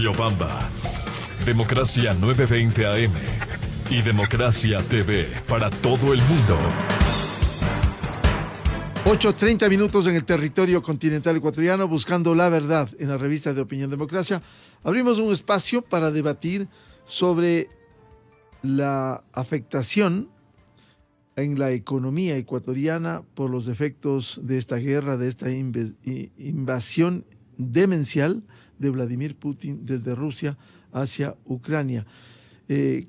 Riobamba. Democracia 920 AM y Democracia TV para todo el mundo. 8:30 minutos en el territorio continental ecuatoriano, buscando la verdad en la revista de Opinión Democracia. Abrimos un espacio para debatir sobre la afectación en la economía ecuatoriana por los efectos de esta guerra, de esta invasión demencial de Vladimir Putin desde Rusia hacia Ucrania.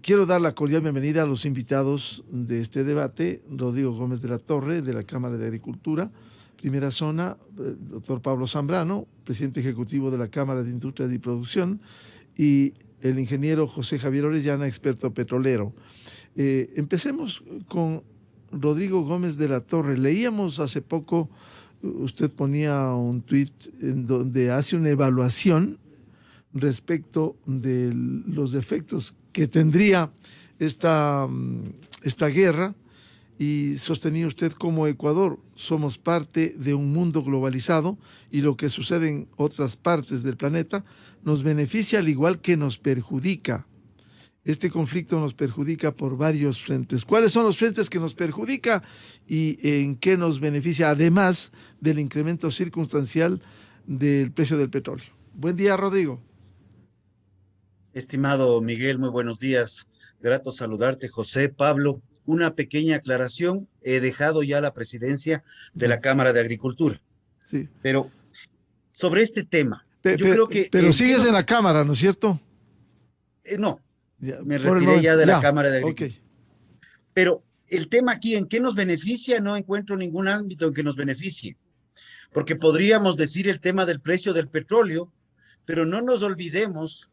Quiero dar la cordial bienvenida a los invitados de este debate: Rodrigo Gómez de la Torre, de la Cámara de Agricultura, Primera Zona, doctor Pablo Zambrano, presidente ejecutivo de la Cámara de Industria y Producción, y el ingeniero José Javier Orellana, experto petrolero. Empecemos con Rodrigo Gómez de la Torre. Leíamos hace poco, usted ponía un tuit en donde hace una evaluación respecto de los efectos que tendría esta guerra, y sostenía usted: como Ecuador somos parte de un mundo globalizado y lo que sucede en otras partes del planeta nos beneficia al igual que nos perjudica. Este conflicto nos perjudica por varios frentes. ¿Cuáles son los frentes que nos perjudica y en qué nos beneficia, además del incremento circunstancial del precio del petróleo? Buen día, Rodrigo. Estimado Miguel, muy buenos días. Grato saludarte, José. Pablo, una pequeña aclaración. He dejado ya la presidencia de la Cámara de Agricultura. Sí. Pero sobre este tema, yo creo que... Pero sigues en la Cámara, ¿no es cierto? No, ya, me retiré ya de la Cámara de Agricultura. Okay. Pero el tema aquí, ¿en qué nos beneficia? No encuentro ningún ámbito en que nos beneficie. Porque podríamos decir el tema del precio del petróleo, pero no nos olvidemos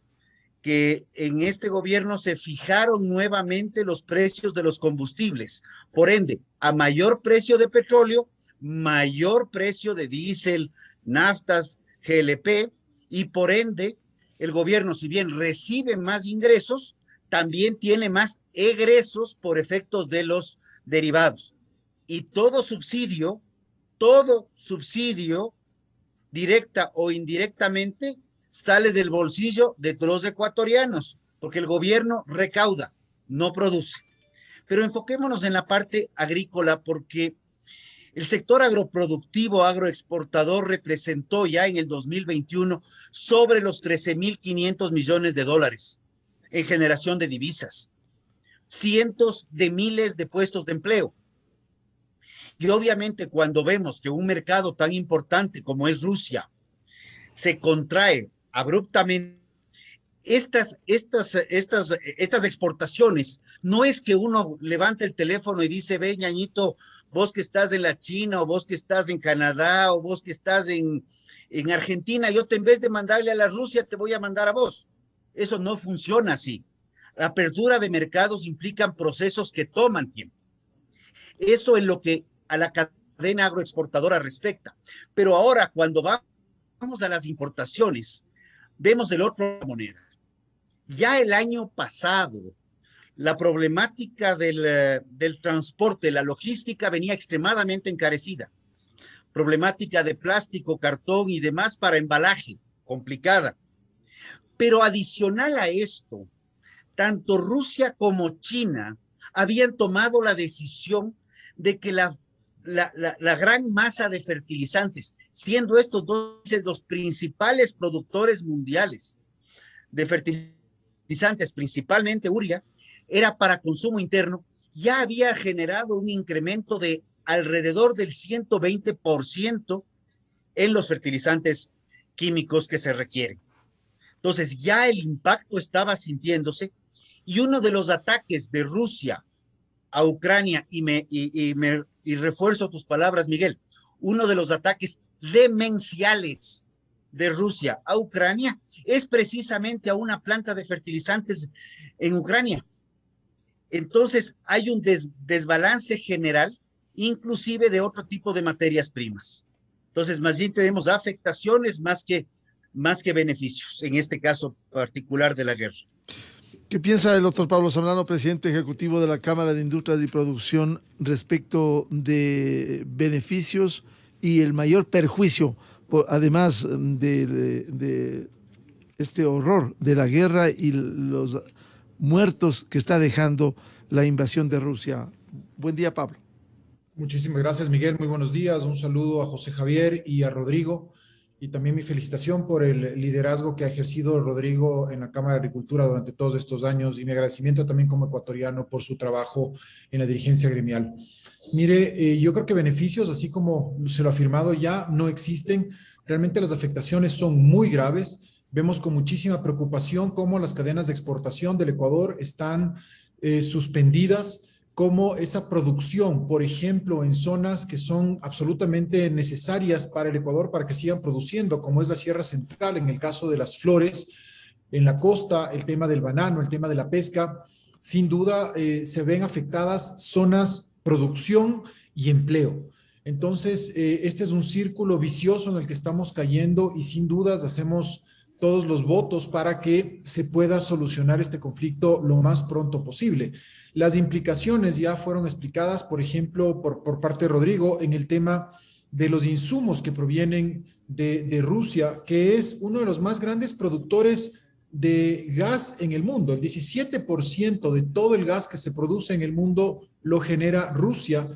que en este gobierno se fijaron nuevamente los precios de los combustibles. Por ende, a mayor precio de petróleo, mayor precio de diésel, naftas, GLP, y por ende, el gobierno, si bien recibe más ingresos, también tiene más egresos por efectos de los derivados. Y todo subsidio, directa o indirectamente, sale del bolsillo de los ecuatorianos, porque el gobierno recauda, no produce. Pero enfoquémonos en la parte agrícola, porque el sector agroproductivo, agroexportador, representó ya en el 2021 sobre los 13.500 millones de dólares en generación de divisas, cientos de miles de puestos de empleo. Y obviamente cuando vemos que un mercado tan importante como es Rusia se contrae abruptamente, estas exportaciones, no es que uno levante el teléfono y dice: ve, ñañito, vos que estás en la China, o vos que estás en Canadá, o vos que estás en Argentina, yo en vez de mandarle a la Rusia, te voy a mandar a vos. Eso no funciona así. La apertura de mercados implican procesos que toman tiempo. Eso en lo que a la cadena agroexportadora respecta. Pero ahora, cuando vamos a las importaciones, vemos el otro moneda. Ya el año pasado, la problemática del transporte, la logística venía extremadamente encarecida. Problemática de plástico, cartón y demás para embalaje, complicada. Pero adicional a esto, tanto Rusia como China habían tomado la decisión de que la gran masa de fertilizantes, siendo estos dos los principales productores mundiales de fertilizantes, principalmente urea, era para consumo interno, ya había generado un incremento de alrededor del 120% en los fertilizantes químicos que se requieren. Entonces ya el impacto estaba sintiéndose, y uno de los ataques de Rusia a Ucrania, y refuerzo tus palabras, Miguel, uno de los ataques demenciales de Rusia a Ucrania es precisamente a una planta de fertilizantes en Ucrania. Entonces hay un desbalance general, inclusive de otro tipo de materias primas. Entonces más bien tenemos afectaciones más que beneficios, en este caso particular de la guerra. ¿Qué piensa el doctor Pablo Zambrano, presidente ejecutivo de la Cámara de Industria y Producción, respecto de beneficios y el mayor perjuicio, además de este horror de la guerra y los muertos que está dejando la invasión de Rusia. Buen día, Pablo. Muchísimas gracias, Miguel. Muy buenos días. Un saludo a José Javier y a Rodrigo. Y también mi felicitación por el liderazgo que ha ejercido Rodrigo en la Cámara de Agricultura durante todos estos años y mi agradecimiento también como ecuatoriano por su trabajo en la dirigencia gremial. Mire, yo creo que beneficios, así como se lo ha afirmado ya, no existen. Realmente las afectaciones son muy graves. Vemos con muchísima preocupación cómo las cadenas de exportación del Ecuador están suspendidas, cómo esa producción, por ejemplo, en zonas que son absolutamente necesarias para el Ecuador para que sigan produciendo, como es la Sierra Central, en el caso de las flores, en la costa, el tema del banano, el tema de la pesca, sin duda se ven afectadas zonas, producción y empleo. Entonces, este es un círculo vicioso en el que estamos cayendo y sin dudas hacemos todos los votos para que se pueda solucionar este conflicto lo más pronto posible. Las implicaciones ya fueron explicadas, por ejemplo, por parte de Rodrigo, en el tema de los insumos que provienen de Rusia, que es uno de los más grandes productores de gas en el mundo. El 17% de todo el gas que se produce en el mundo lo genera Rusia.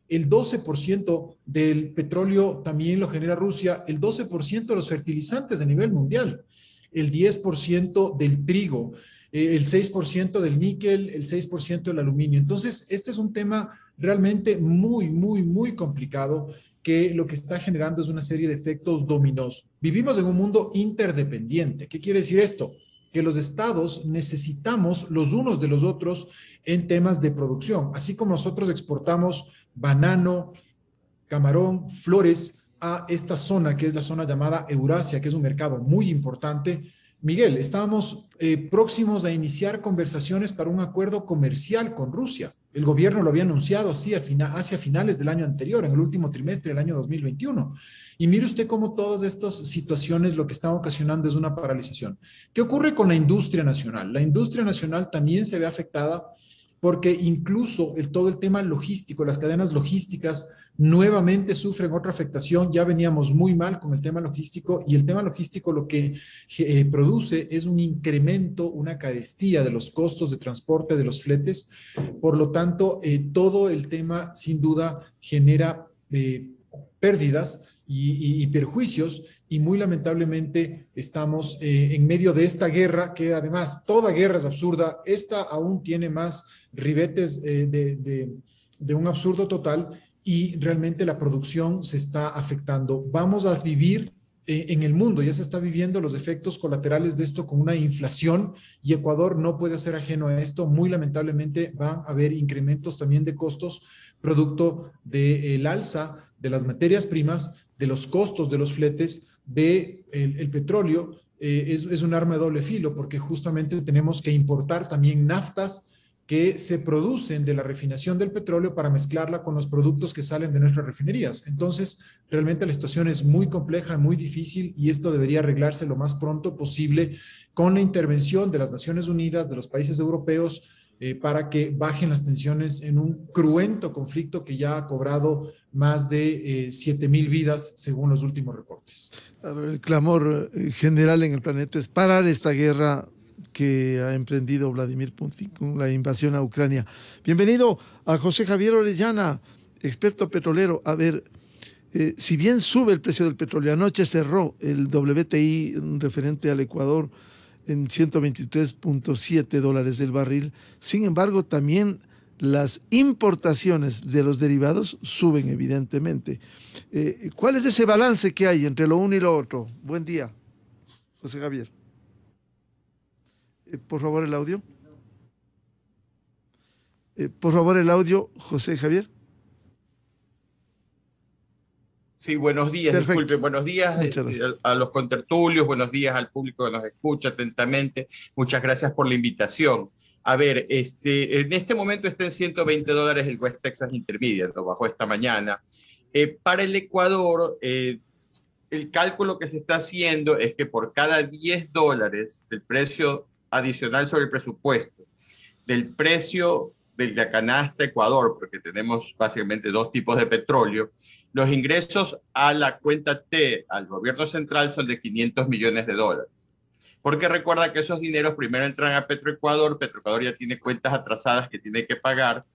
El 12% del petróleo también lo genera Rusia, el 12% de los fertilizantes a nivel mundial, el 10% del trigo, el 6% del níquel, el 6% del aluminio. Entonces, este es un tema realmente muy complicado que lo que está generando es una serie de efectos dominós. Vivimos en un mundo interdependiente. ¿Qué quiere decir esto? Que los estados necesitamos los unos de los otros en temas de producción. Así como nosotros exportamos banano, camarón, flores a esta zona, que es la zona llamada Eurasia, que es un mercado muy importante. Miguel, estábamos próximos a iniciar conversaciones para un acuerdo comercial con Rusia. El gobierno lo había anunciado así hacia finales del año anterior, en el último trimestre del año 2021. Y mire usted cómo todas estas situaciones lo que están ocasionando es una paralización. ¿Qué ocurre con la industria nacional? La industria nacional también se ve afectada porque incluso todo el tema logístico, las cadenas logísticas nuevamente sufren otra afectación. Ya veníamos muy mal con el tema logístico y el tema logístico lo que produce es un incremento, una carestía de los costos de transporte de los fletes. Por lo tanto, todo el tema sin duda genera pérdidas y perjuicios y muy lamentablemente estamos en medio de esta guerra que además toda guerra es absurda. Esta aún tiene más ribetes de un absurdo total y realmente la producción se está afectando. Vamos a vivir en el mundo, ya se está viviendo los efectos colaterales de esto con una inflación y Ecuador no puede ser ajeno a esto. Muy lamentablemente van a haber incrementos también de costos producto del alza de las materias primas, de los costos de los fletes, el petróleo. Es un arma de doble filo porque justamente tenemos que importar también naftas que se producen de la refinación del petróleo para mezclarla con los productos que salen de nuestras refinerías. Entonces, realmente la situación es muy compleja, muy difícil y esto debería arreglarse lo más pronto posible con la intervención de las Naciones Unidas, de los países europeos, para que bajen las tensiones en un cruento conflicto que ya ha cobrado más de 7,000 vidas según los últimos reportes. El clamor general en el planeta es parar esta guerra que ha emprendido Vladimir Putin con la invasión a Ucrania. Bienvenido a José Javier Orellana, experto petrolero. A ver, si bien sube el precio del petróleo, anoche cerró el WTI referente al Ecuador en $123.7 del barril. Sin embargo, también las importaciones de los derivados suben evidentemente. ¿Cuál es ese balance que hay entre lo uno y lo otro? Buen día, José Javier. Por favor, el audio. Por favor, el audio, José Javier. Sí, buenos días, Perfecto. Disculpe, buenos días a los contertulios, buenos días al público que nos escucha atentamente. Muchas gracias por la invitación. A ver, en este momento está en $120 el West Texas Intermediate, lo bajó esta mañana. Para el Ecuador, el cálculo que se está haciendo es que por cada $10 del precio adicional sobre el presupuesto, del precio del de canasta Ecuador, porque tenemos básicamente dos tipos de petróleo, los ingresos a la cuenta T, al gobierno central, son de $500 millones. Porque recuerda que esos dineros primero entran a Petroecuador, Petroecuador ya tiene cuentas atrasadas que tiene que pagar,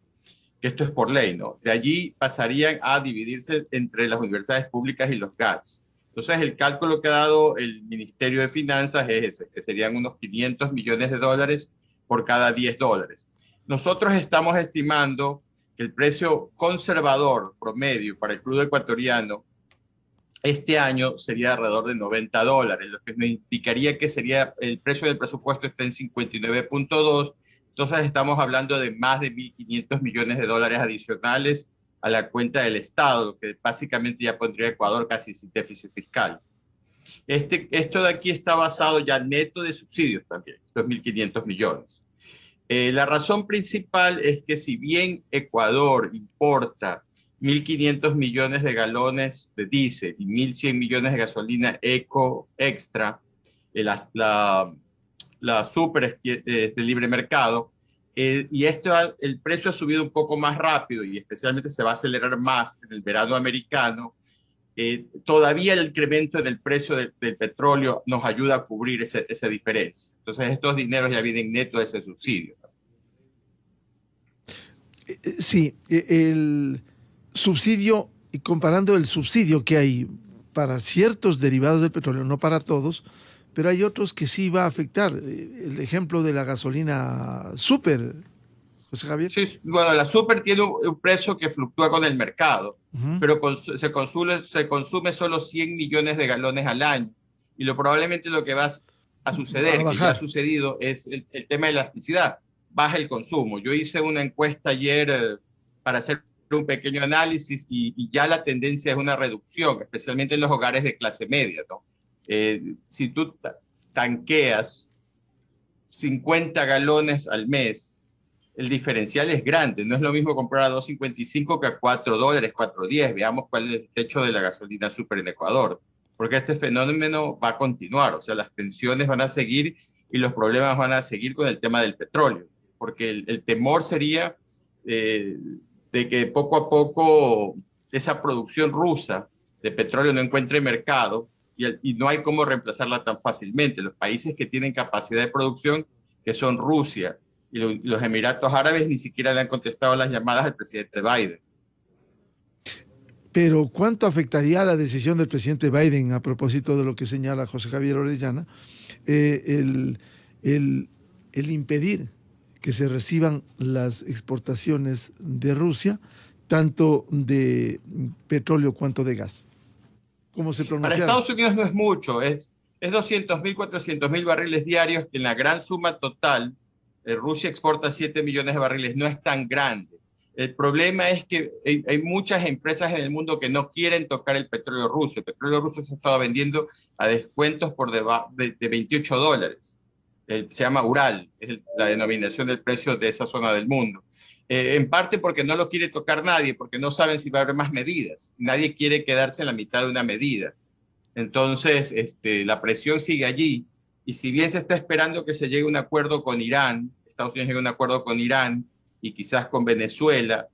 que esto es por ley, ¿no? De allí pasarían a dividirse entre las universidades públicas y los GATS. Entonces, el cálculo que ha dado el Ministerio de Finanzas es ese, que serían unos 500 millones de dólares por cada 10 dólares. Nosotros estamos estimando que el precio conservador promedio para el crudo ecuatoriano este año sería alrededor de 90 dólares, lo que nos indicaría que sería el precio del presupuesto está en 59.2. Entonces estamos hablando de más de 1.500 millones de dólares adicionales a la cuenta del Estado, lo que básicamente ya pondría a Ecuador casi sin déficit fiscal. Esto de aquí está basado ya neto de subsidios también, estos 1.500 millones. La razón principal es que si bien Ecuador importa 1.500 millones de galones de diésel y 1.100 millones de gasolina eco extra, la super de libre mercado, y el precio ha subido un poco más rápido y especialmente se va a acelerar más en el verano americano. Todavía el incremento del precio del petróleo nos ayuda a cubrir esa diferencia. Entonces estos dineros ya vienen netos de ese subsidio. Sí, el subsidio, y comparando el subsidio que hay para ciertos derivados del petróleo, no para todos, pero hay otros que sí va a afectar. El ejemplo de la gasolina super, José Javier. Sí, bueno, la super tiene un precio que fluctúa con el mercado, pero se consume solo 100 millones de galones al año. Y probablemente lo que va a suceder, que ya ha sucedido, es el tema de elasticidad. Baja el consumo. Yo hice una encuesta ayer para hacer un pequeño análisis y ya la tendencia es una reducción, especialmente en los hogares de clase media, ¿no? Si tú tanqueas 50 galones al mes, el diferencial es grande. No es lo mismo comprar a 2.55 que a 4 dólares, 4.10. Veamos cuál es el techo de la gasolina super en Ecuador. Porque este fenómeno va a continuar. O sea, las tensiones van a seguir y los problemas van a seguir con el tema del petróleo. Porque el temor sería de que poco a poco esa producción rusa de petróleo no encuentre mercado y no hay cómo reemplazarla tan fácilmente. Los países que tienen capacidad de producción, que son Rusia y los Emiratos Árabes, ni siquiera le han contestado las llamadas al presidente Biden. Pero ¿cuánto afectaría la decisión del presidente Biden, a propósito de lo que señala José Javier Orellana, el impedir que se reciban las exportaciones de Rusia, tanto de petróleo cuanto de gas? ¿Cómo se pronuncia? Para Estados Unidos no es mucho, es 200.000, 400.000 barriles diarios, que en la gran suma total, Rusia exporta 7 millones de barriles, no es tan grande. El problema es que hay muchas empresas en el mundo que no quieren tocar el petróleo ruso. El petróleo ruso se ha estado vendiendo a descuentos por debajo de 28 dólares. Se llama Ural, es la denominación del precio de esa zona del mundo. En parte porque no lo quiere tocar nadie, porque no saben si va a haber más medidas. Nadie quiere quedarse en la mitad de una medida. Entonces, la presión sigue allí. Y si bien se está esperando que se llegue a un acuerdo con Irán, Estados Unidos llegue a un acuerdo con Irán y quizás con Venezuela,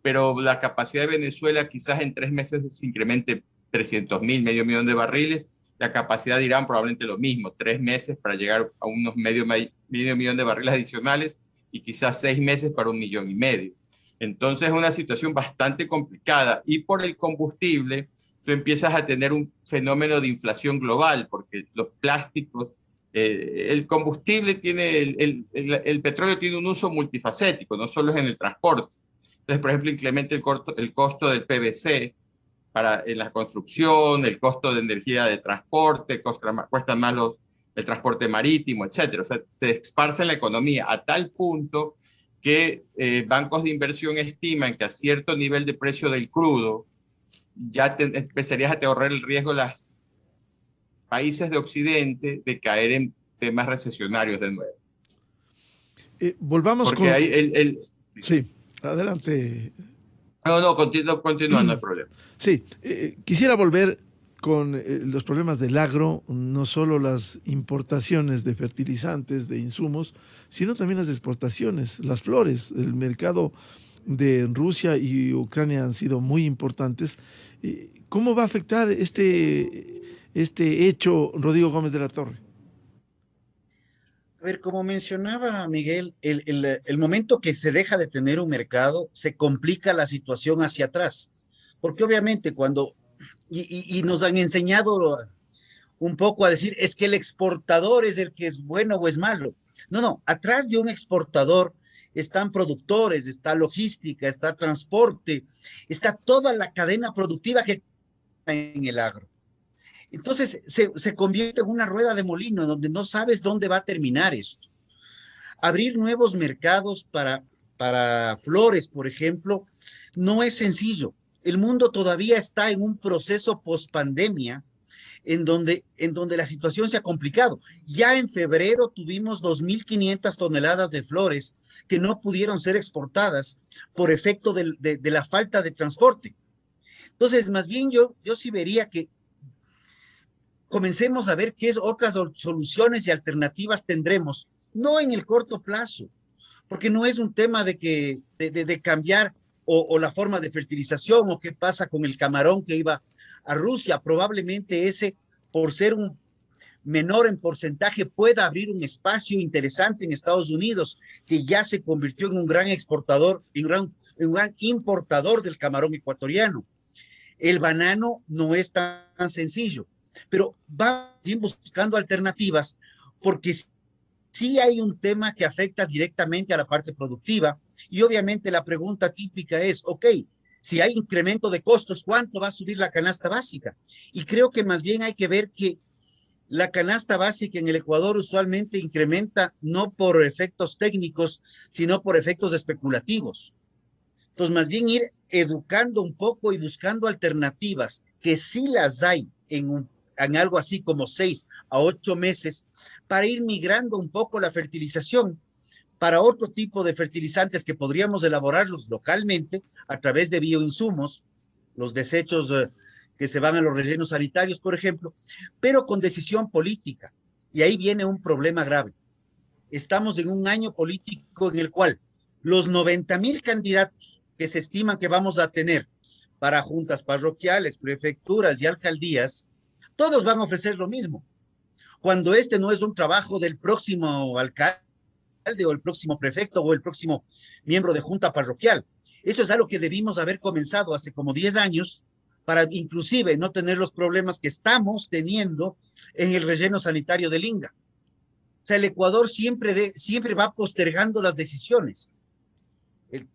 pero la capacidad de Venezuela quizás en 3 meses se incremente 300.000, medio millón de barriles. La capacidad de Irán probablemente lo mismo, 3 meses para llegar a unos medio millón de barriles adicionales y quizás 6 meses para 1,5 millones. Entonces es una situación bastante complicada. Y por el combustible, tú empiezas a tener un fenómeno de inflación global, porque los plásticos, el combustible tiene, el petróleo tiene un uso multifacético, no solo es en el transporte. Entonces, por ejemplo, incrementa el costo del PVC en la construcción, el costo de energía de transporte, cuesta más el transporte marítimo, etcétera. O sea, se esparce en la economía a tal punto que bancos de inversión estiman que a cierto nivel de precio del crudo ya empezarías a correr el riesgo los países de Occidente de caer en temas recesionarios de nuevo. Volvamos porque con... Sí, adelante. No, continúa, no hay problema. Sí, quisiera volver con los problemas del agro, no solo las importaciones de fertilizantes, de insumos, sino también las exportaciones, las flores. El mercado de Rusia y Ucrania han sido muy importantes. ¿Cómo va a afectar este hecho, Rodrigo Gómez de la Torre? A ver, como mencionaba Miguel, el momento que se deja de tener un mercado, se complica la situación hacia atrás. Porque obviamente y nos han enseñado un poco a decir, es que el exportador es el que es bueno o es malo. No, no, atrás de un exportador están productores, está logística, está transporte, está toda la cadena productiva que está en el agro. Entonces se convierte en una rueda de molino donde no sabes dónde va a terminar esto. Abrir nuevos mercados para flores, por ejemplo, no es sencillo. El mundo todavía está en un proceso post-pandemia en donde la situación se ha complicado. Ya en febrero tuvimos 2.500 toneladas de flores que no pudieron ser exportadas por efecto de la falta de transporte. Entonces, más bien yo sí vería que comencemos a ver qué otras soluciones y alternativas tendremos, no en el corto plazo, porque no es un tema de cambiar o la forma de fertilización o qué pasa con el camarón que iba a Rusia. Probablemente ese, por ser un menor en porcentaje, pueda abrir un espacio interesante en Estados Unidos, que ya se convirtió en un gran exportador, en un gran importador del camarón ecuatoriano. El banano no es tan sencillo, pero va buscando alternativas, porque sí hay un tema que afecta directamente a la parte productiva, y obviamente la pregunta típica es, ok, si hay incremento de costos, ¿cuánto va a subir la canasta básica? Y creo que más bien hay que ver que la canasta básica en el Ecuador usualmente incrementa no por efectos técnicos, sino por efectos especulativos. Entonces, más bien ir educando un poco y buscando alternativas, que sí las hay en algo así como 6 a 8 meses, para ir migrando un poco la fertilización para otro tipo de fertilizantes que podríamos elaborarlos localmente a través de bioinsumos, los desechos que se van a los rellenos sanitarios, por ejemplo, pero con decisión política. Y ahí viene un problema grave. Estamos en un año político en el cual los 90,000 candidatos que se estiman que vamos a tener para juntas parroquiales, prefecturas y alcaldías, todos van a ofrecer lo mismo, cuando este no es un trabajo del próximo alcalde o el próximo prefecto o el próximo miembro de junta parroquial. Eso es algo que debimos haber comenzado hace como 10 años para inclusive no tener los problemas que estamos teniendo en el relleno sanitario de Linga. O sea, el Ecuador siempre va postergando las decisiones.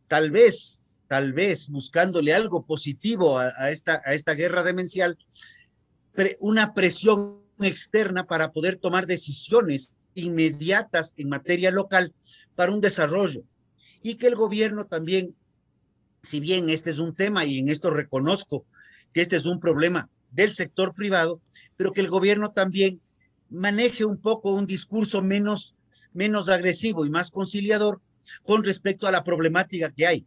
Tal vez buscándole algo positivo a esta guerra demencial, una presión externa para poder tomar decisiones inmediatas en materia local para un desarrollo, y que el gobierno también, si bien este es un tema y en esto reconozco que este es un problema del sector privado, pero que el gobierno también maneje un poco un discurso menos agresivo y más conciliador con respecto a la problemática que hay,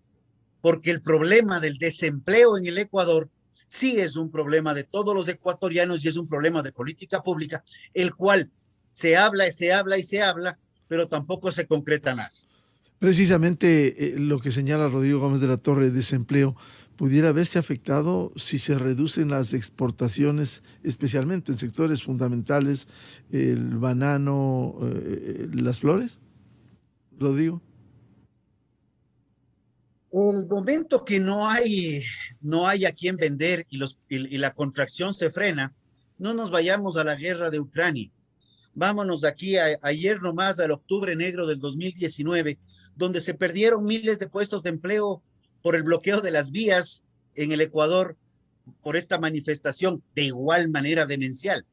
porque el problema del desempleo en el Ecuador sí es un problema de todos los ecuatorianos y es un problema de política pública, el cual se habla y se habla y se habla, pero tampoco se concreta nada. Precisamente lo que señala Rodrigo Gómez de la Torre, desempleo, pudiera verse afectado si se reducen las exportaciones, especialmente en sectores fundamentales, el banano, las flores. Rodrigo. El momento que no hay a quien vender y la contracción se frena, no nos vayamos a la guerra de Ucrania. Vámonos de aquí ayer nomás al octubre negro del 2019, donde se perdieron miles de puestos de empleo por el bloqueo de las vías en el Ecuador, por esta manifestación de igual manera demencial.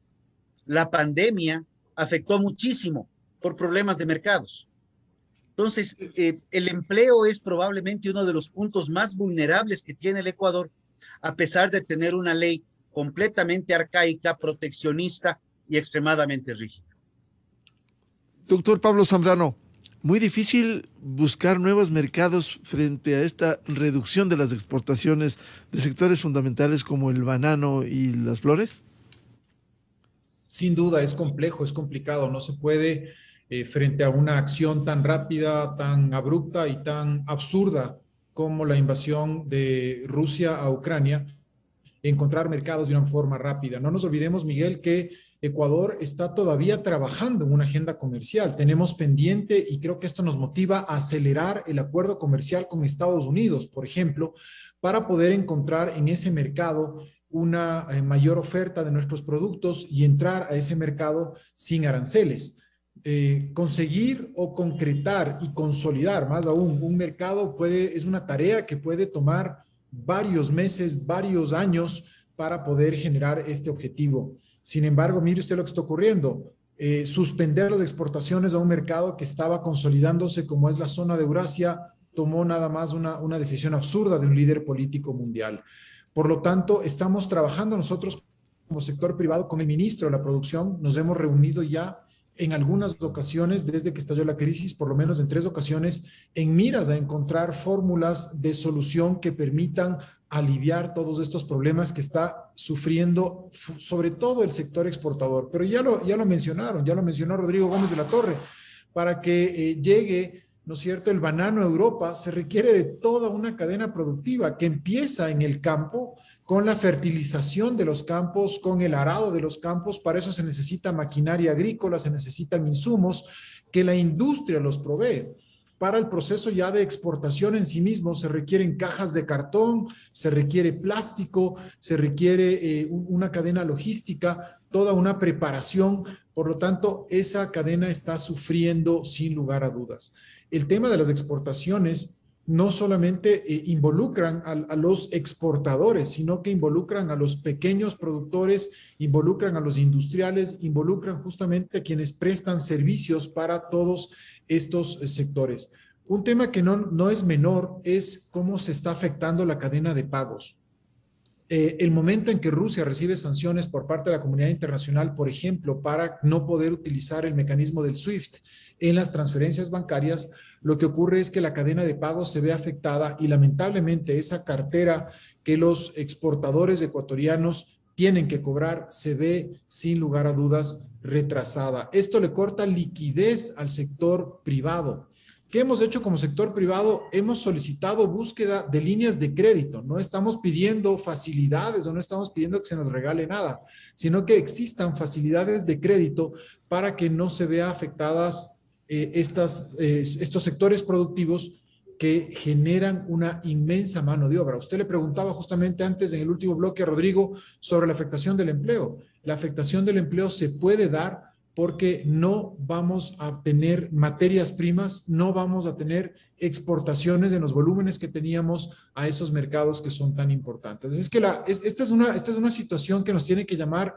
La pandemia afectó muchísimo por problemas de mercados. Entonces, el empleo es probablemente uno de los puntos más vulnerables que tiene el Ecuador, a pesar de tener una ley completamente arcaica, proteccionista y extremadamente rígida. Doctor Pablo Zambrano, muy difícil buscar nuevos mercados frente a esta reducción de las exportaciones de sectores fundamentales como el banano y las flores. Sin duda, es complejo, es complicado, no se puede frente a una acción tan rápida, tan abrupta y tan absurda como la invasión de Rusia a Ucrania, encontrar mercados de una forma rápida. No nos olvidemos, Miguel, que Ecuador está todavía trabajando en una agenda comercial. Tenemos pendiente, y creo que esto nos motiva a acelerar el acuerdo comercial con Estados Unidos, por ejemplo, para poder encontrar en ese mercado una mayor oferta de nuestros productos y entrar a ese mercado sin aranceles. Conseguir o concretar y consolidar, más aún, un mercado es una tarea que puede tomar varios meses, varios años para poder generar este objetivo. Sin embargo, mire usted lo que está ocurriendo. Suspender las exportaciones a un mercado que estaba consolidándose como es la zona de Eurasia tomó nada más una decisión absurda de un líder político mundial. Por lo tanto, estamos trabajando nosotros como sector privado con el ministro de la Producción. Nos hemos reunido ya en algunas ocasiones desde que estalló la crisis, por lo menos en 3 ocasiones, en miras a encontrar fórmulas de solución que permitan aliviar todos estos problemas que está sufriendo sobre todo el sector exportador. Pero ya lo mencionaron, ya lo mencionó Rodrigo Gómez de la Torre. Para que llegue, ¿no es cierto?, el banano a Europa, se requiere de toda una cadena productiva que empieza en el campo, con la fertilización de los campos, con el arado de los campos. Para eso se necesita maquinaria agrícola, se necesitan insumos que la industria los provee. Para el proceso ya de exportación en sí mismo se requieren cajas de cartón, se requiere plástico, se requiere una cadena logística, toda una preparación. Por lo tanto, esa cadena está sufriendo sin lugar a dudas. El tema de las exportaciones no solamente involucran a los exportadores, sino que involucran a los pequeños productores, involucran a los industriales, involucran justamente a quienes prestan servicios para todos estos sectores. Un tema que no es menor es cómo se está afectando la cadena de pagos. El momento en que Rusia recibe sanciones por parte de la comunidad internacional, por ejemplo, para no poder utilizar el mecanismo del SWIFT en las transferencias bancarias, lo que ocurre es que la cadena de pagos se ve afectada y lamentablemente esa cartera que los exportadores ecuatorianos tienen que cobrar se ve sin lugar a dudas retrasada. Esto le corta liquidez al sector privado. ¿Qué hemos hecho como sector privado? Hemos solicitado búsqueda de líneas de crédito. No estamos pidiendo facilidades o no estamos pidiendo que se nos regale nada, sino que existan facilidades de crédito para que no se vea afectadas estos sectores productivos que generan una inmensa mano de obra. Usted le preguntaba justamente antes en el último bloque a Rodrigo sobre la afectación del empleo. La afectación del empleo se puede dar porque no vamos a tener materias primas, no vamos a tener exportaciones en los volúmenes que teníamos a esos mercados que son tan importantes. Es que esta es una situación que nos tiene que llamar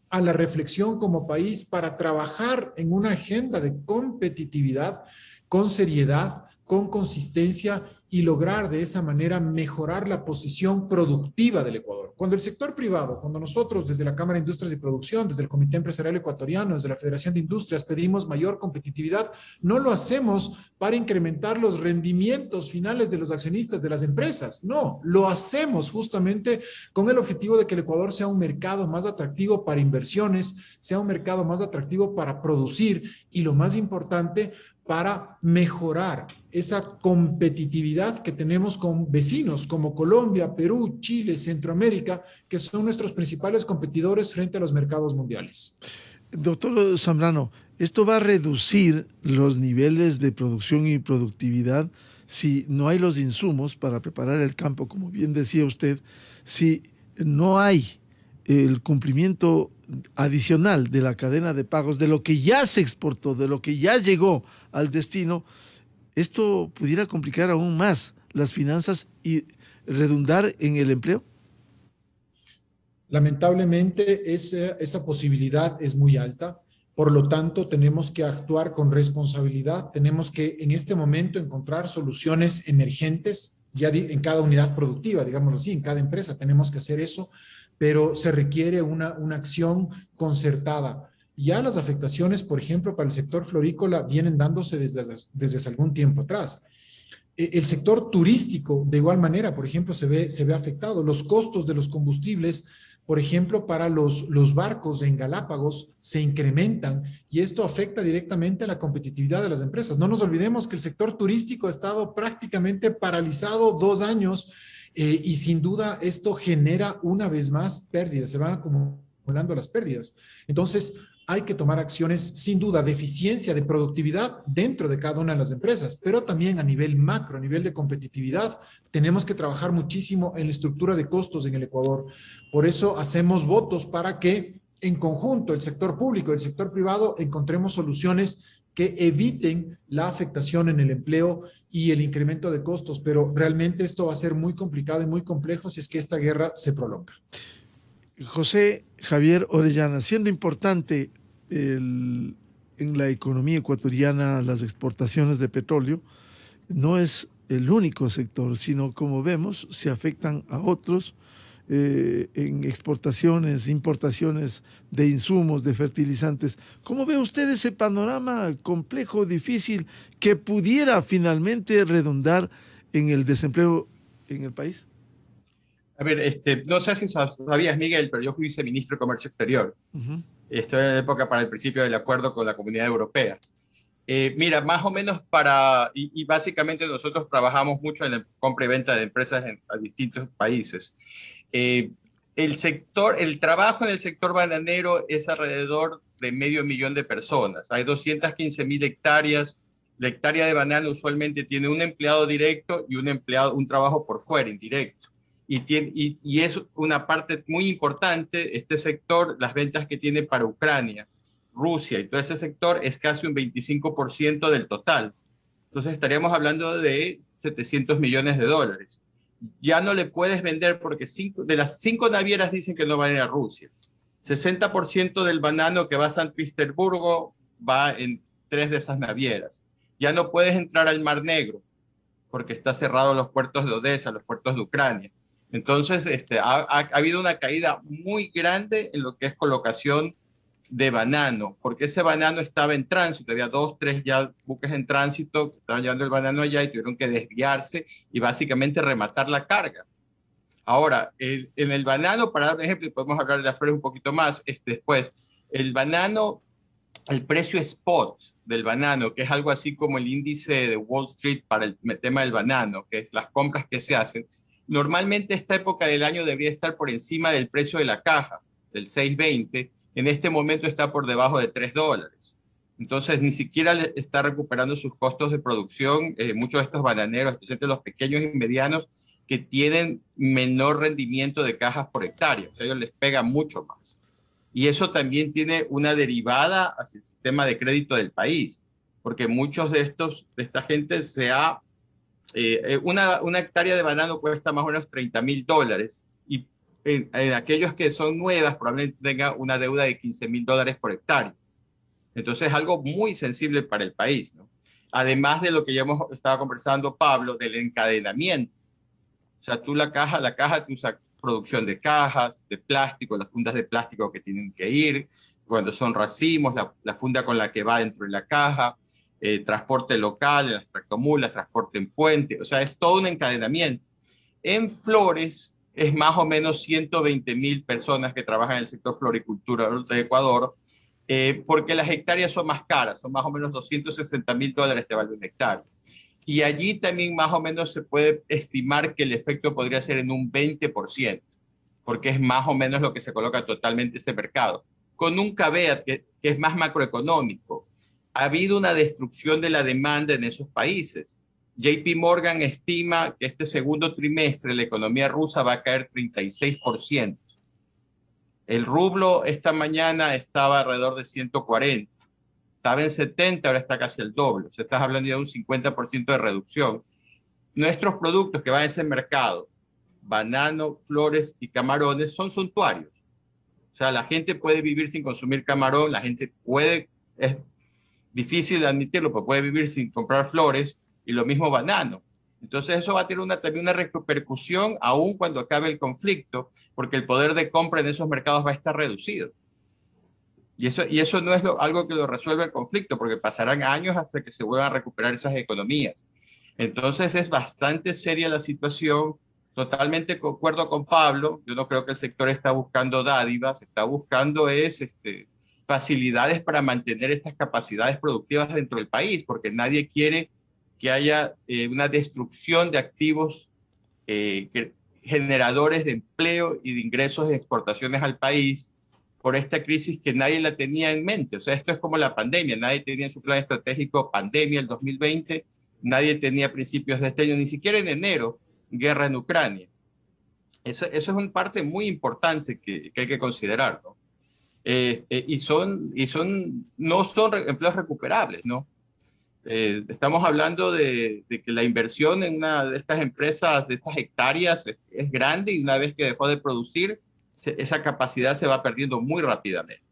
a la reflexión como país para trabajar en una agenda de competitividad con seriedad, con consistencia y lograr de esa manera mejorar la posición productiva del Ecuador. Cuando el sector privado, cuando nosotros desde la Cámara de Industrias y Producción, desde el Comité Empresarial Ecuatoriano, desde la Federación de Industrias pedimos mayor competitividad, no lo hacemos para incrementar los rendimientos finales de los accionistas de las empresas, no, lo hacemos justamente con el objetivo de que el Ecuador sea un mercado más atractivo para inversiones, sea un mercado más atractivo para producir y lo más importante, para mejorar esa competitividad que tenemos con vecinos como Colombia, Perú, Chile, Centroamérica, que son nuestros principales competidores frente a los mercados mundiales. Doctor Zambrano, ¿esto va a reducir los niveles de producción y productividad si no hay los insumos para preparar el campo, como bien decía usted, si no hay el cumplimiento adicional de la cadena de pagos, de lo que ya se exportó, de lo que ya llegó al destino? ¿Esto pudiera complicar aún más las finanzas y redundar en el empleo? Lamentablemente esa posibilidad es muy alta. Por lo tanto, tenemos que actuar con responsabilidad. Tenemos que en este momento encontrar soluciones emergentes ya en cada unidad productiva, digámoslo así, en cada empresa tenemos que hacer eso, pero se requiere una acción concertada. Ya las afectaciones, por ejemplo, para el sector florícola vienen dándose desde hace algún tiempo atrás. El sector turístico, de igual manera, por ejemplo, se ve afectado. Los costos de los combustibles, por ejemplo, para los barcos en Galápagos se incrementan y esto afecta directamente a la competitividad de las empresas. No nos olvidemos que el sector turístico ha estado prácticamente paralizado 2 años y sin duda esto genera una vez más pérdidas. Se van acumulando acumulando las pérdidas. Entonces, hay que tomar acciones, sin duda, de eficiencia, de productividad dentro de cada una de las empresas, pero también a nivel macro, a nivel de competitividad. Tenemos que trabajar muchísimo en la estructura de costos en el Ecuador. Por eso hacemos votos para que en conjunto el sector público y el sector privado encontremos soluciones que eviten la afectación en el empleo y el incremento de costos, pero realmente esto va a ser muy complicado y muy complejo si es que esta guerra se prolonga. José Javier Orellana, siendo importante en la economía ecuatoriana las exportaciones de petróleo, no es el único sector, sino como vemos, se afectan a otros en exportaciones, importaciones de insumos, de fertilizantes. ¿Cómo ve usted ese panorama complejo, difícil, que pudiera finalmente redundar en el desempleo en el país? A ver, no sé si sabías, Miguel, pero yo fui viceministro de Comercio Exterior. Esto en la época para el principio del acuerdo con la Comunidad Europea. Mira, más o menos y básicamente nosotros trabajamos mucho en la compra y venta de empresas a distintos países. El trabajo en el sector bananero es alrededor de 500.000 de personas. Hay 215.000 hectáreas. La hectárea de banano usualmente tiene un empleado directo y un trabajo por fuera, indirecto. Y es una parte muy importante, este sector, las ventas que tiene para Ucrania, Rusia y todo ese sector es casi un 25% del total. Entonces estaríamos hablando de $700 millones. Ya no le puedes vender porque de las 5 navieras dicen que no van a ir a Rusia. 60% del banano que va a San Petersburgo va en 3 de esas navieras. Ya no puedes entrar al Mar Negro porque está cerrado los puertos de Odessa, los puertos de Ucrania. Entonces, ha habido una caída muy grande en lo que es colocación de banano, porque ese banano estaba en tránsito, había 2, 3 ya buques en tránsito que estaban llevando el banano allá y tuvieron que desviarse y básicamente rematar la carga. Ahora, en el banano, para dar un ejemplo, y podemos hablar de las flores un poquito más después, el banano, el precio spot del banano, que es algo así como el índice de Wall Street para el tema del banano, que es las compras que se hacen, normalmente esta época del año debería estar por encima del precio de la caja, del 6.20, en este momento está por debajo de $3. Entonces, ni siquiera está recuperando sus costos de producción. Muchos de estos bananeros, especialmente los pequeños y medianos, que tienen menor rendimiento de cajas por hectárea. O sea, ellos les pega mucho más. Y eso también tiene una derivada hacia el sistema de crédito del país, porque muchos de esta gente una hectárea de banano cuesta más o menos $30.000 y en aquellos que son nuevas probablemente tengan una deuda de $15.000 por hectárea. Entonces es algo muy sensible para el país, ¿no? Además de lo que ya estaba conversando Pablo, del encadenamiento. O sea, tú la caja te usa producción de cajas, de plástico, las fundas de plástico que tienen que ir, cuando son racimos, la funda con la que va dentro de la caja, transporte local, en las tractomulas, transporte en puente, o sea, es todo un encadenamiento. En flores es más o menos 120.000 personas que trabajan en el sector floricultura de Ecuador, porque las hectáreas son más caras, son más o menos $260.000 te vale una hectárea. Y allí también más o menos se puede estimar que el efecto podría ser en un 20%, porque es más o menos lo que se coloca totalmente ese mercado. Con un caveat que es más macroeconómico, ha habido una destrucción de la demanda en esos países. JP Morgan estima que este segundo trimestre la economía rusa va a caer 36%. El rublo esta mañana estaba alrededor de 140. Estaba en 70, ahora está casi el doble. O sea, estás hablando ya de un 50% de reducción. Nuestros productos que van a ese mercado, banano, flores y camarones, son suntuarios. O sea, la gente puede vivir sin consumir camarón, la gente es difícil admitirlo, pero puede vivir sin comprar flores, y lo mismo banano. Entonces eso va a tener también una repercusión aún cuando acabe el conflicto, porque el poder de compra en esos mercados va a estar reducido. Y eso no es algo que lo resuelva el conflicto, porque pasarán años hasta que se vuelvan a recuperar esas economías. Entonces es bastante seria la situación. Totalmente concuerdo con Pablo. Yo no creo que el sector está buscando dádivas, está buscando facilidades para mantener estas capacidades productivas dentro del país, porque nadie quiere que haya una destrucción de activos generadores de empleo y de ingresos de exportaciones al país por esta crisis que nadie la tenía en mente. O sea, esto es como la pandemia, nadie tenía en su plan estratégico pandemia el 2020, nadie tenía principios de este año, ni siquiera en enero, guerra en Ucrania. Eso es una parte muy importante que hay que considerar, ¿no? No son empleos recuperables, ¿no? Estamos hablando de que la inversión en una de estas empresas, de estas hectáreas, es grande, y una vez que dejó de producir, esa capacidad se va perdiendo muy rápidamente.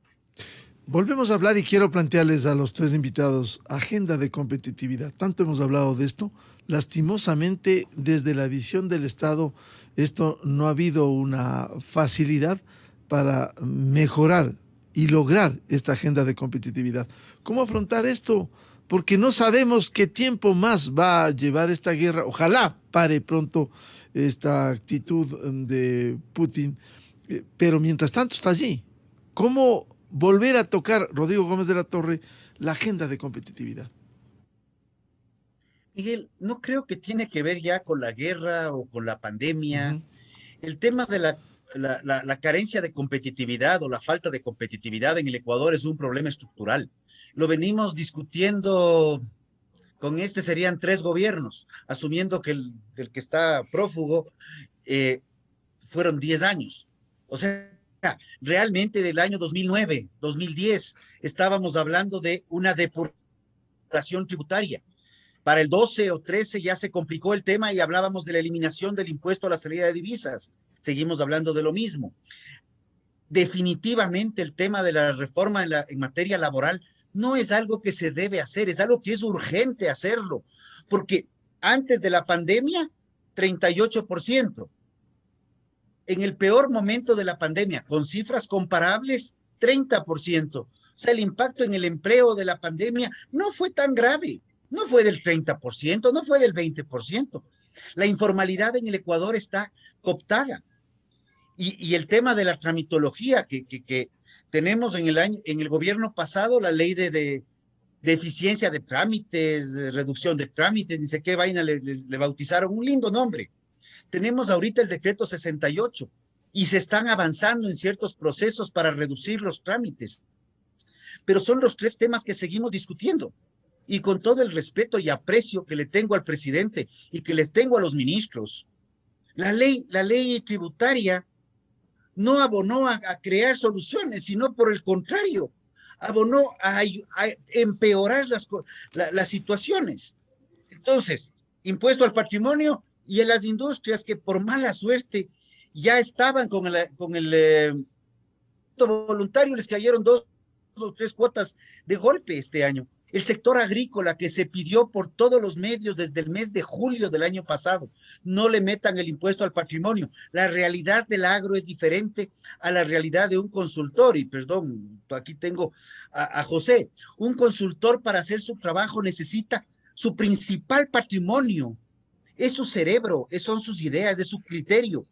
Volvemos a hablar y quiero plantearles a los tres invitados agenda de competitividad. Tanto hemos hablado de esto. Lastimosamente, desde la visión del Estado, esto no ha habido una facilidad para mejorar y lograr esta agenda de competitividad. ¿Cómo afrontar esto? Porque no sabemos qué tiempo más va a llevar esta guerra. Ojalá pare pronto esta actitud de Putin, pero mientras tanto está allí. ¿Cómo volver a tocar, Rodrigo Gómez de la Torre, la agenda de competitividad? Miguel, no creo que tiene que ver ya con la guerra o con la pandemia. El tema de la carencia de competitividad o la falta de competitividad en el Ecuador es un problema estructural. Lo venimos discutiendo, serían 3 gobiernos, asumiendo que el que está prófugo fueron 10 años. O sea, realmente del año 2009, 2010, estábamos hablando de una depuración tributaria. Para el 12 o 13 ya se complicó el tema y hablábamos de la eliminación del impuesto a la salida de divisas. Seguimos hablando de lo mismo. Definitivamente el tema de la reforma en materia laboral no es algo que se debe hacer, es algo que es urgente hacerlo, porque antes de la pandemia, 38%. En el peor momento de la pandemia, con cifras comparables, 30%. O sea, el impacto en el empleo de la pandemia no fue tan grave, no fue del 30%, no fue del 20%. La informalidad en el Ecuador está cooptada. Y el tema de la tramitología que tenemos en el gobierno pasado, la ley de eficiencia de trámites, reducción de trámites, ni sé qué vaina le bautizaron, un lindo nombre. Tenemos ahorita el decreto 68 y se están avanzando en ciertos procesos para reducir los trámites. Pero son los 3 temas que seguimos discutiendo. Y con todo el respeto y aprecio que le tengo al presidente y que les tengo a los ministros, la ley tributaria no abonó a crear soluciones, sino por el contrario, abonó a empeorar las situaciones. Entonces, impuesto al patrimonio y a las industrias que por mala suerte ya estaban con el voluntario, les cayeron 2 o 3 cuotas de golpe este año. El sector agrícola que se pidió por todos los medios desde el mes de julio del año pasado, no le metan el impuesto al patrimonio. La realidad del agro es diferente a la realidad de un consultor. Y perdón, aquí tengo a José. Un consultor para hacer su trabajo necesita su principal patrimonio. Es su cerebro, son sus ideas, es su criterio.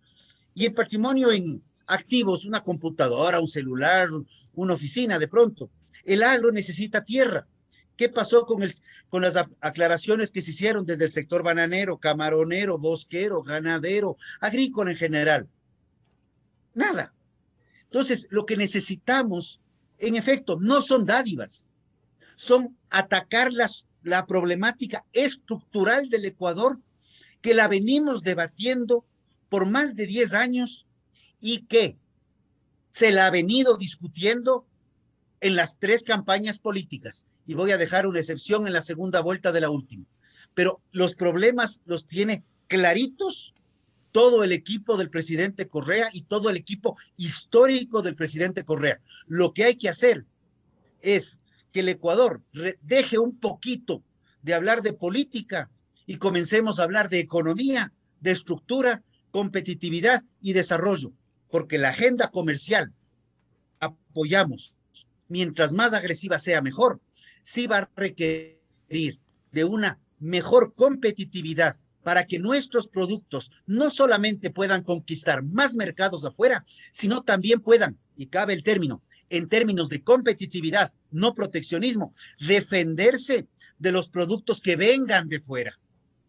Y el patrimonio en activos, una computadora, un celular, una oficina de pronto. El agro necesita tierra. ¿Qué pasó con las aclaraciones que se hicieron desde el sector bananero, camaronero, bosquero, ganadero, agrícola en general? Nada. Entonces, lo que necesitamos, en efecto, no son dádivas, son atacar la problemática estructural del Ecuador, que la venimos debatiendo por más de 10 años y que se la ha venido discutiendo en las 3 campañas políticas. Y voy a dejar una excepción en la segunda vuelta de la última. Pero los problemas los tiene claritos todo el equipo del presidente Correa y todo el equipo histórico del presidente Correa. Lo que hay que hacer es que el Ecuador deje un poquito de hablar de política y comencemos a hablar de economía, de estructura, competitividad y desarrollo, porque la agenda comercial apoyamos. Mientras más agresiva sea, mejor. Sí va a requerir de una mejor competitividad para que nuestros productos no solamente puedan conquistar más mercados afuera, sino también puedan, y cabe el término, en términos de competitividad, no proteccionismo, defenderse de los productos que vengan de fuera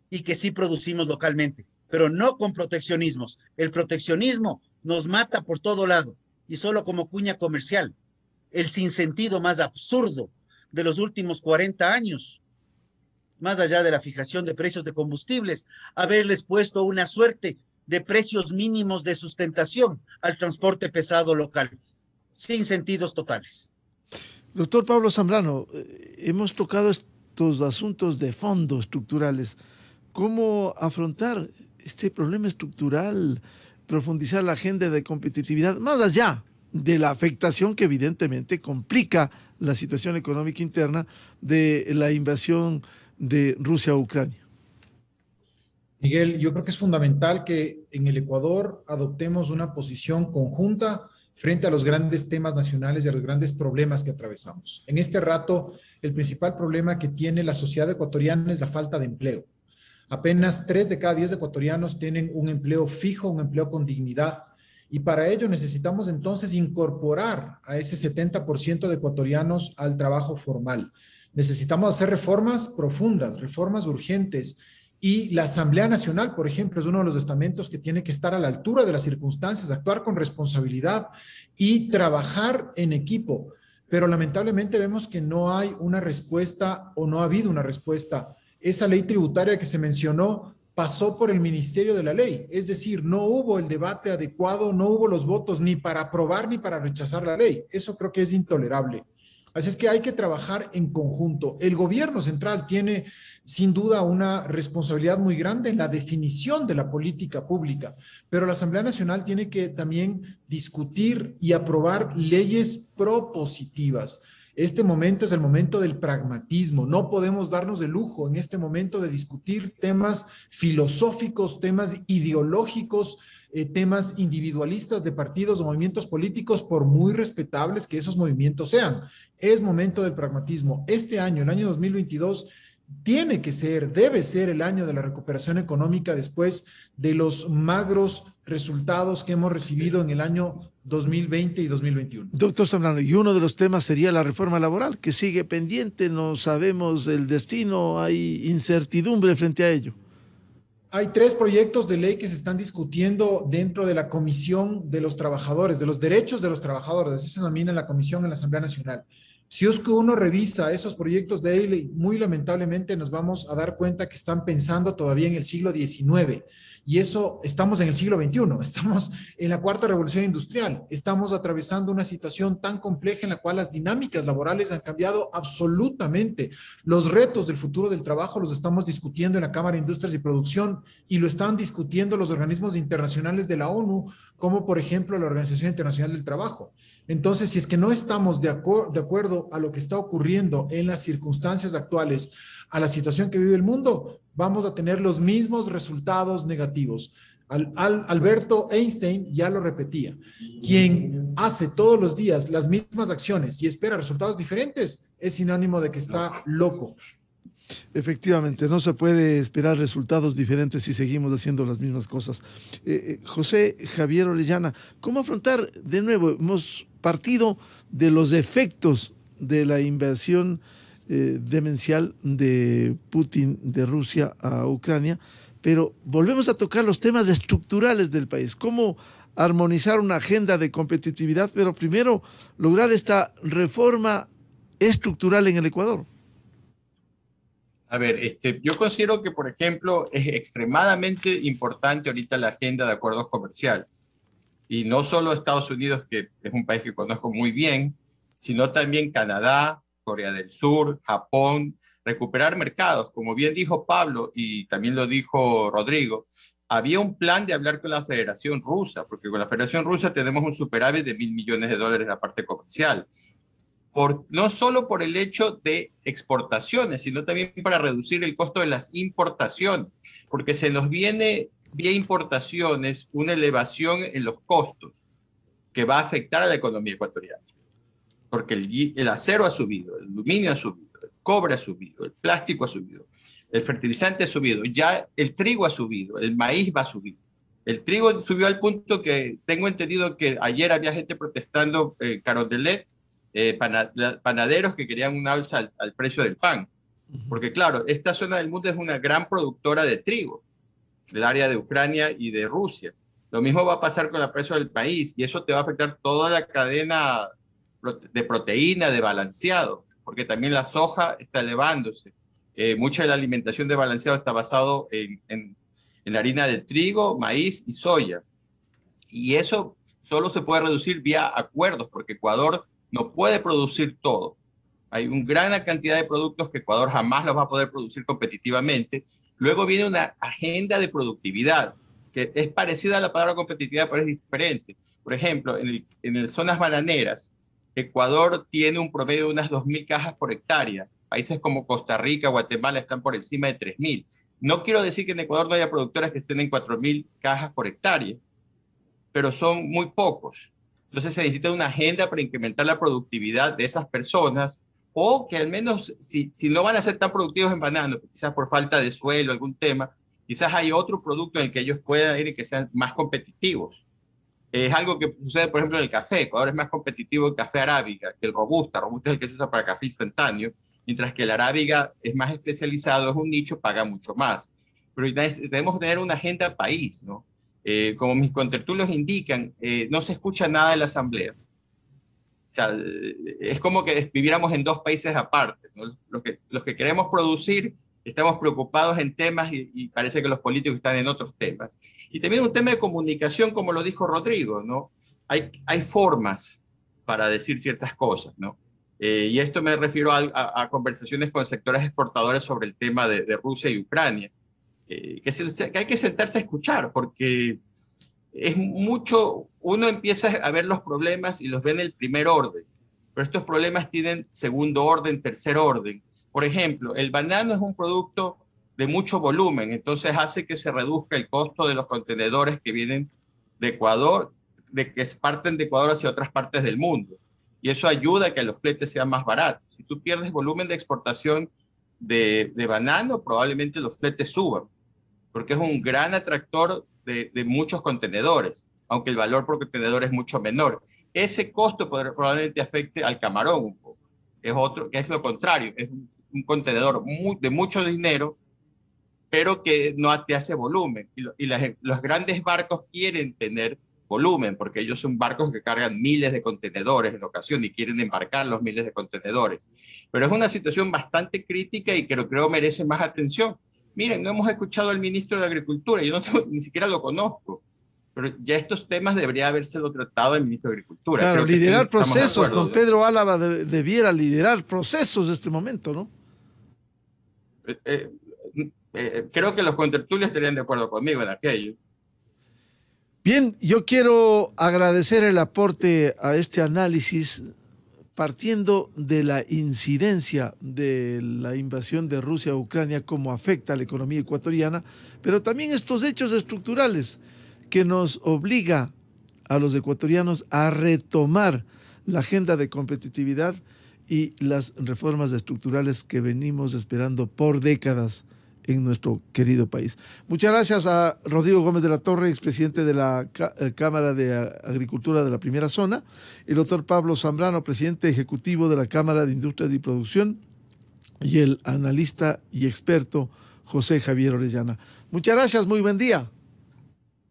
y que sí producimos localmente, pero no con proteccionismos. El proteccionismo nos mata por todo lado. y solo como cuña comercial, el sinsentido más absurdo de los últimos 40 años, más allá de la fijación de precios de combustibles, haberles puesto una suerte de precios mínimos de sustentación al transporte pesado local, sin sentidos totales. Doctor Pablo Zambrano, hemos tocado estos asuntos de fondo estructurales. ¿Cómo afrontar este problema estructural, profundizar la agenda de competitividad, más allá de la afectación que evidentemente complica la situación económica interna de la invasión de Rusia a Ucrania? Miguel, yo creo que es fundamental que en el Ecuador adoptemos una posición conjunta frente a los grandes temas nacionales y a los grandes problemas que atravesamos. En este rato, el principal problema que tiene la sociedad ecuatoriana es la falta de empleo. Apenas 3 de cada 10 ecuatorianos tienen un empleo fijo, un empleo con dignidad, y para ello necesitamos entonces incorporar a ese 70% de ecuatorianos al trabajo formal. Necesitamos hacer reformas profundas, reformas urgentes, y la Asamblea Nacional, por ejemplo, es uno de los estamentos que tiene que estar a la altura de las circunstancias, actuar con responsabilidad y trabajar en equipo. Pero lamentablemente vemos que no hay una respuesta o no ha habido una respuesta. Esa ley tributaria que se mencionó pasó por el Ministerio de la Ley, es decir, no hubo el debate adecuado, no hubo los votos ni para aprobar ni para rechazar la ley. Eso creo que es intolerable. Así es que hay que trabajar en conjunto. El gobierno central tiene sin duda una responsabilidad muy grande en la definición de la política pública, pero la Asamblea Nacional tiene que también discutir y aprobar leyes propositivas. Este momento es el momento del pragmatismo. No podemos darnos el lujo en este momento de discutir temas filosóficos, temas ideológicos, temas individualistas de partidos o movimientos políticos, por muy respetables que esos movimientos sean. Es momento del pragmatismo. Este año, el año 2022, tiene que ser, debe ser el año de la recuperación económica después de los magros resultados que hemos recibido en el año 2020 y 2021. Doctor Zambrano, y uno de los temas sería la reforma laboral, que sigue pendiente, no sabemos el destino, hay incertidumbre frente a ello. Hay 3 proyectos de ley que se están discutiendo dentro de la Comisión de los Trabajadores, de los Derechos de los Trabajadores, así se denomina la comisión en la Asamblea Nacional. Si es que uno revisa esos proyectos de ley, muy lamentablemente nos vamos a dar cuenta que están pensando todavía en el siglo XIX. Y eso, estamos en el siglo XXI, estamos en la 4ª revolución industrial, estamos atravesando una situación tan compleja en la cual las dinámicas laborales han cambiado absolutamente. Los retos del futuro del trabajo los estamos discutiendo en la Cámara de Industrias y Producción y lo están discutiendo los organismos internacionales de la ONU, como por ejemplo la Organización Internacional del Trabajo. Entonces, si es que no estamos de acuerdo a lo que está ocurriendo en las circunstancias actuales, a la situación que vive el mundo, vamos a tener los mismos resultados negativos. Alberto Einstein ya lo repetía, quien hace todos los días las mismas acciones y espera resultados diferentes es sinónimo de que está loco. Efectivamente, no se puede esperar resultados diferentes si seguimos haciendo las mismas cosas. José Javier Orellana, ¿cómo afrontar de nuevo? Hemos partido de los efectos de la invasión demencial de Putin de Rusia a Ucrania, pero volvemos a tocar los temas estructurales del país. ¿Cómo armonizar una agenda de competitividad, pero primero lograr esta reforma estructural en el Ecuador? A ver, yo considero que, por ejemplo, es extremadamente importante ahorita la agenda de acuerdos comerciales. Y no solo Estados Unidos, que es un país que conozco muy bien, sino también Canadá, Corea del Sur, Japón, recuperar mercados. Como bien dijo Pablo y también lo dijo Rodrigo, había un plan de hablar con la Federación Rusa, porque con la Federación Rusa tenemos un superávit de $1.000 millones de la parte comercial. No solo por el hecho de exportaciones, sino también para reducir el costo de las importaciones, porque se nos viene vía importaciones una elevación en los costos que va a afectar a la economía ecuatoriana, porque el acero ha subido, el aluminio ha subido, el cobre ha subido, el plástico ha subido, el fertilizante ha subido, ya el trigo ha subido, el maíz va a subir. El trigo subió al punto que tengo entendido que ayer había gente protestando Carondelet, panaderos que querían un alza al precio del pan, porque claro, esta zona del mundo es una gran productora de trigo, del área de Ucrania y de Rusia. Lo mismo va a pasar con el precio del maíz y eso te va a afectar toda la cadena de proteína, de balanceado, porque también la soja está elevándose. Mucha de la alimentación de balanceado está basado en la harina de trigo, maíz y soya. Y eso solo se puede reducir vía acuerdos, porque Ecuador no puede producir todo. Hay una gran cantidad de productos que Ecuador jamás los va a poder producir competitivamente. Luego viene una agenda de productividad, que es parecida a la palabra competitividad, pero es diferente. Por ejemplo, en zonas bananeras, Ecuador tiene un promedio de unas 2.000 cajas por hectárea. Países como Costa Rica, Guatemala están por encima de 3.000. No quiero decir que en Ecuador no haya productoras que estén en 4.000 cajas por hectárea, pero son muy pocos. Entonces se necesita una agenda para incrementar la productividad de esas personas, o que al menos, si no van a ser tan productivos en banano, quizás por falta de suelo, algún tema, quizás hay otro producto en el que ellos puedan ir y que sean más competitivos. Es algo que sucede, por ejemplo, en el café. Ecuador es más competitivo el café arábiga que el robusta. El robusta es el que se usa para café instantáneo, mientras que el arábiga es más especializado, es un nicho, paga mucho más. Pero debemos tener una agenda país, ¿no? Como mis contertulios indican, no se escucha nada de la asamblea. O sea, es como que viviéramos en dos países aparte, ¿no? Los que queremos producir estamos preocupados en temas y parece que los políticos están en otros temas. Y también un tema de comunicación, como lo dijo Rodrigo, ¿no? Hay formas para decir ciertas cosas, ¿no? Y esto me refiero a conversaciones con sectores exportadores sobre el tema de Rusia y Ucrania, que hay que sentarse a escuchar, porque es mucho, uno empieza a ver los problemas y los ve en el primer orden, pero estos problemas tienen segundo orden, tercer orden. Por ejemplo, el banano es un producto de mucho volumen, entonces hace que se reduzca el costo de los contenedores que vienen de Ecuador, que parten de Ecuador hacia otras partes del mundo. Y eso ayuda a que los fletes sean más baratos. Si tú pierdes volumen de exportación de banano, probablemente los fletes suban, porque es un gran atractor de muchos contenedores, aunque el valor por contenedor es mucho menor. Ese costo probablemente afecte al camarón un poco. Que es lo contrario, es un contenedor de mucho dinero, pero que no te hace volumen. Y los grandes barcos quieren tener volumen, porque ellos son barcos que cargan miles de contenedores en ocasión y quieren embarcar los miles de contenedores. Pero es una situación bastante crítica y que creo merece más atención. Miren, no hemos escuchado al ministro de Agricultura, yo ni siquiera lo conozco, pero ya estos temas debería habérselo tratado el ministro de Agricultura. Claro, liderar procesos, don Pedro Álava debiera liderar procesos en este momento, ¿no? Creo que los contertulios estarían de acuerdo conmigo en aquello. Bien, yo quiero agradecer el aporte a este análisis partiendo de la incidencia de la invasión de Rusia a Ucrania, cómo afecta a la economía ecuatoriana, pero también estos hechos estructurales que nos obliga a los ecuatorianos a retomar la agenda de competitividad y las reformas estructurales que venimos esperando por décadas en nuestro querido país. Muchas gracias a Rodrigo Gómez de la Torre, expresidente de la Cámara de Agricultura de la Primera Zona, el doctor Pablo Zambrano, presidente ejecutivo de la Cámara de Industria y Producción, y el analista y experto José Javier Orellana. Muchas gracias, muy buen día.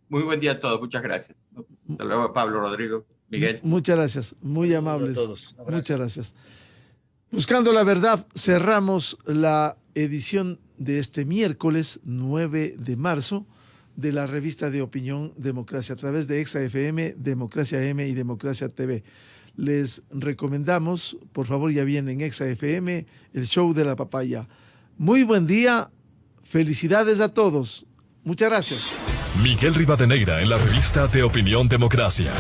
Muy buen día a todos, muchas gracias. Hasta luego, Pablo, Rodrigo, Miguel. Muchas gracias, muy amables. Muchas gracias. Buscando la verdad, cerramos la edición de este miércoles 9 de marzo de la revista de opinión Democracia a través de Exa FM, Democracia M y Democracia TV. Les recomendamos, por favor, ya viene en Exa FM, el show de la papaya. Muy buen día, felicidades a todos. Muchas gracias. Miguel Rivadeneira en la revista de opinión Democracia.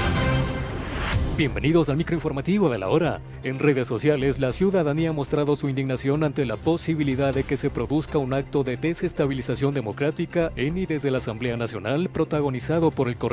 Bienvenidos al microinformativo de la hora. En redes sociales, la ciudadanía ha mostrado su indignación ante la posibilidad de que se produzca un acto de desestabilización democrática en y desde la Asamblea Nacional protagonizado por el